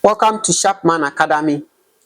Welcome to Sharpman Academy.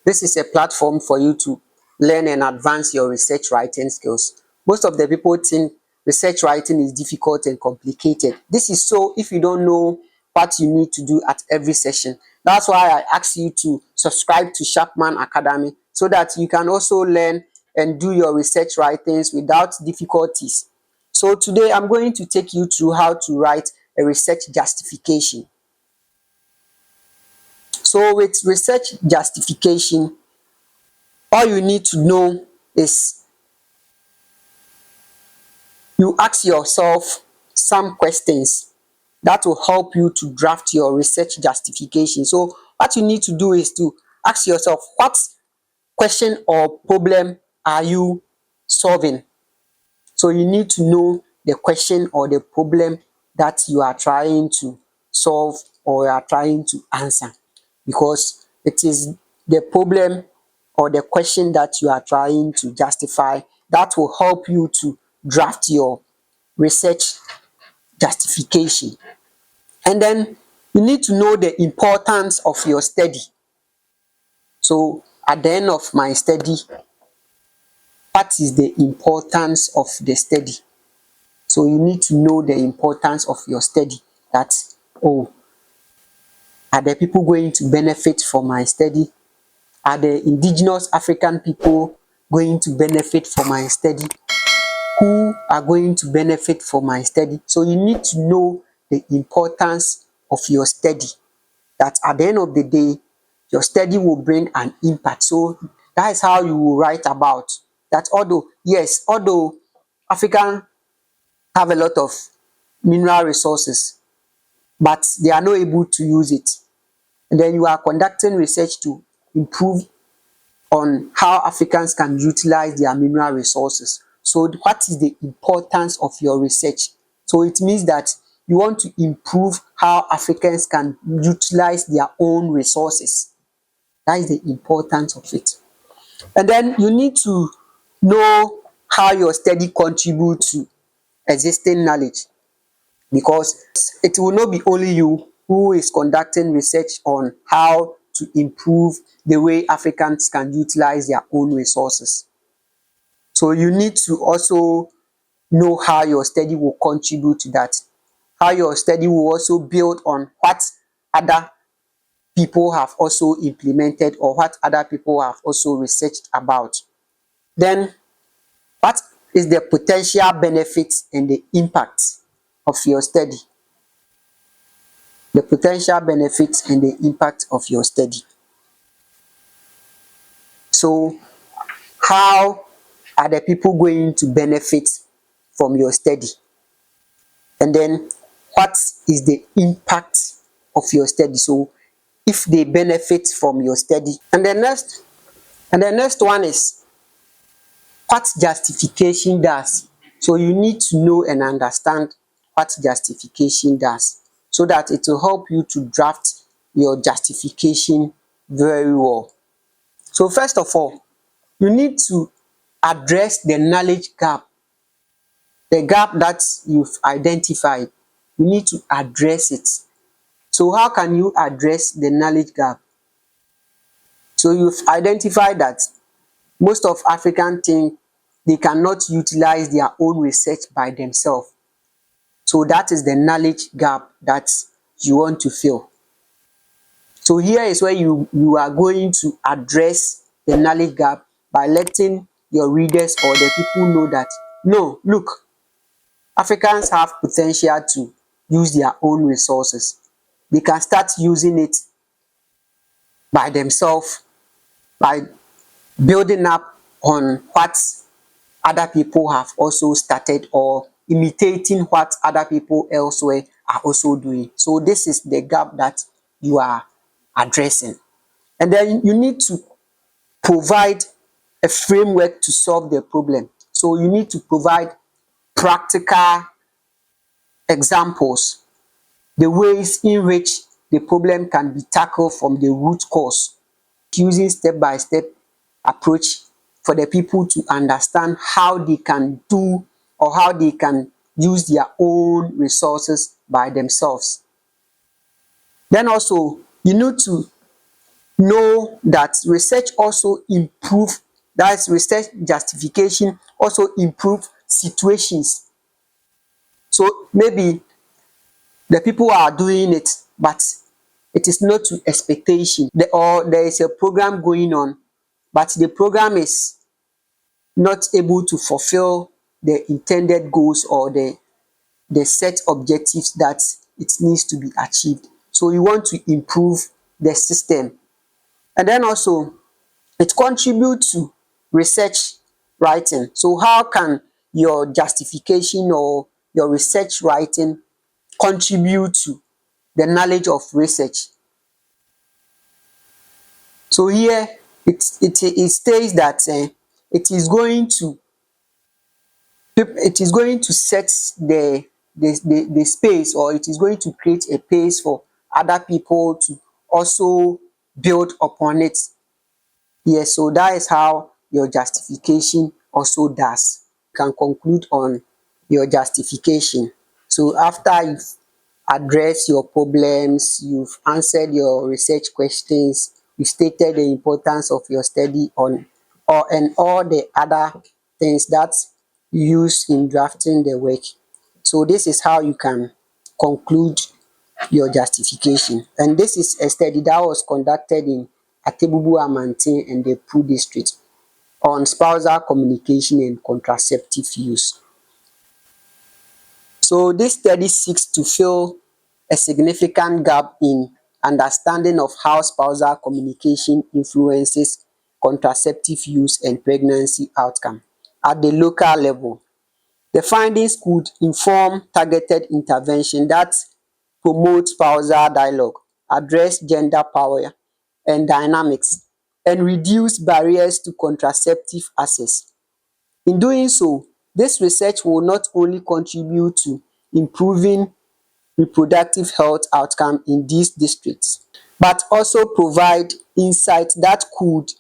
This is a platform for you to learn and advance your research writing skills. Most of the people think research writing is difficult and complicated. This is so if you don't know what you need to do at every session. That's why I ask you to subscribe to Sharpman Academy so that you can also learn and do your research writings without difficulties. So today I'm going to take you through how to write a research justification. So with research justification, all you need to know is you ask yourself some questions that will help you to draft your research justification. So what you need to do is to ask yourself, what question or problem are you solving? So you need to know the question or the problem that you are trying to solve or you are trying to answer, because it is the problem or the question that you are trying to justify that will help you to draft your research justification. And then you need to know the importance of your study. So at the end of my study, what is the importance of the study? So you need to know the importance of your study. That, oh, are the people going to benefit from my study? Are the indigenous African people going to benefit from my study? Who are going to benefit from my study? So you need to know the importance of your study. That at the end of the day, your study will bring an impact. So that is how you will write about that. Although African have a lot of mineral resources, but they are not able to use it. And then you are conducting research to improve on how Africans can utilize their mineral resources. So what is the importance of your research? So it means that you want to improve how Africans can utilize their own resources. That is the importance of it. And then you need to know how your study contributes to existing knowledge, because it will not be only you who is conducting research on how to improve the way Africans can utilize their own resources. So you need to also know how your study will contribute to that, how your study will also build on what other people have also implemented or what other people have also researched about. Then, what is the potential benefits and the impact of your study? The potential benefits and the impact of your study. So, how are the people going to benefit from your study? And then, what is the impact of your study? So, if they benefit from your study. And the next one is what justification does. So you need to know and understand what justification does, so that it will help you to draft your justification very well. So first of all, you need to address the knowledge gap, the gap that you've identified. You need to address it. So how can you address the knowledge gap? So you've identified that most of Africans think they cannot utilize their own research by themselves. So that is the knowledge gap that you want to fill. So here is where you are going to address the knowledge gap by letting your readers or the people know that, no, look, Africans have potential to use their own resources. They can start using it by themselves, by building up on what other people have also started or imitating what other people elsewhere are also doing. So this is the gap that you are addressing. And then you need to provide a framework to solve the problem. So you need to provide practical examples, the ways in which the problem can be tackled from the root cause, using step-by-step approach for the people to understand how they can do or how they can use their own resources by themselves. Then also, you need to know that research also improve, that's research justification also improve situations. So maybe the people are doing it, but it is not to expectation, or there is a program going on, but the program is not able to fulfill the intended goals or the set objectives that it needs to be achieved. So you want to improve the system. And then also it contributes to research writing. So how can your justification or your research writing contribute to the knowledge of research? So here it states that it is going to set the space, or it is going to create a pace for other people to also build upon it. Yes, so that is how your justification also does. You can conclude on your justification. So after you've addressed your problems, you've answered your research questions, you've stated the importance of your study on and all the other things that you use in drafting the work. So this is how you can conclude your justification. And this is a study that was conducted in Achievable and the Pru district on spousal communication and contraceptive use. So this study seeks to fill a significant gap in understanding of how spousal communication influences contraceptive use and pregnancy outcome at the local level. The findings could inform targeted intervention that promote spousal dialogue, address gender power and dynamics, and reduce barriers to contraceptive access. In doing so, this research will not only contribute to improving reproductive health outcome in these districts, but also provide insights that could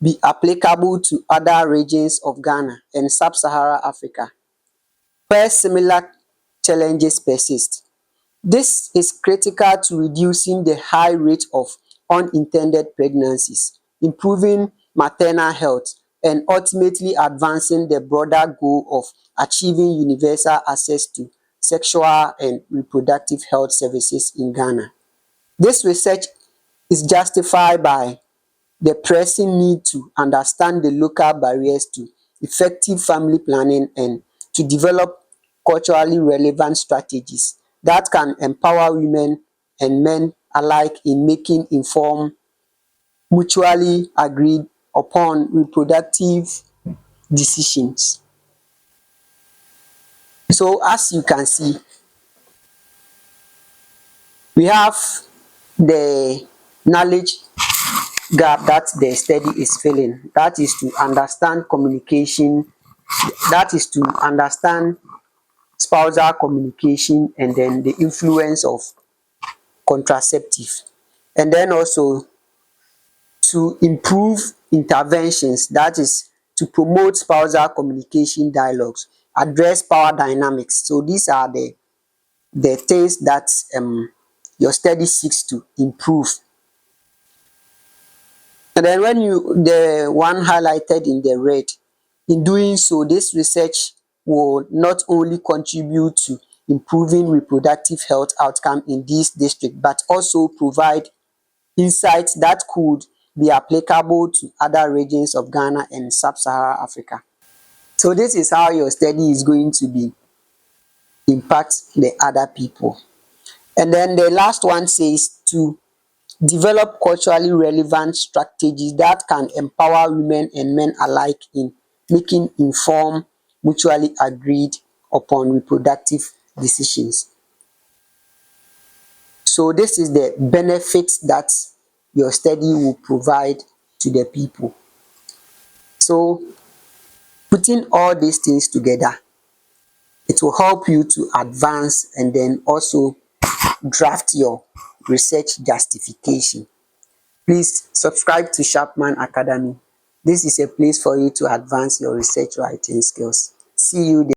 be applicable to other regions of Ghana and sub-Saharan Africa, where similar challenges persist. This is critical to reducing the high rate of unintended pregnancies, improving maternal health, and ultimately advancing the broader goal of achieving universal access to sexual and reproductive health services in Ghana. This research is justified by the pressing need to understand the local barriers to effective family planning and to develop culturally relevant strategies that can empower women and men alike in making informed, mutually agreed upon reproductive decisions. So as you can see, we have the knowledge gap that the study is filling. That is to understand communication, that is to understand spousal communication, and then the influence of contraceptive. And then also to improve interventions, that is to promote spousal communication dialogues, address power dynamics. So these are the things that your study seeks to improve. And then when the one highlighted in the red, in doing so, this research will not only contribute to improving reproductive health outcome in this district, but also provide insights that could be applicable to other regions of Ghana and sub-Saharan Africa. So this is how your study is going to be impact the other people. And then the last one says to develop culturally relevant strategies that can empower women and men alike in making informed, mutually agreed upon reproductive decisions. So this is the benefits that your study will provide to the people. So putting all these things together, it will help you to advance and then also draft your research justification. Please subscribe to Sharpman Academy. This is a place for you to advance your research writing skills. See you there.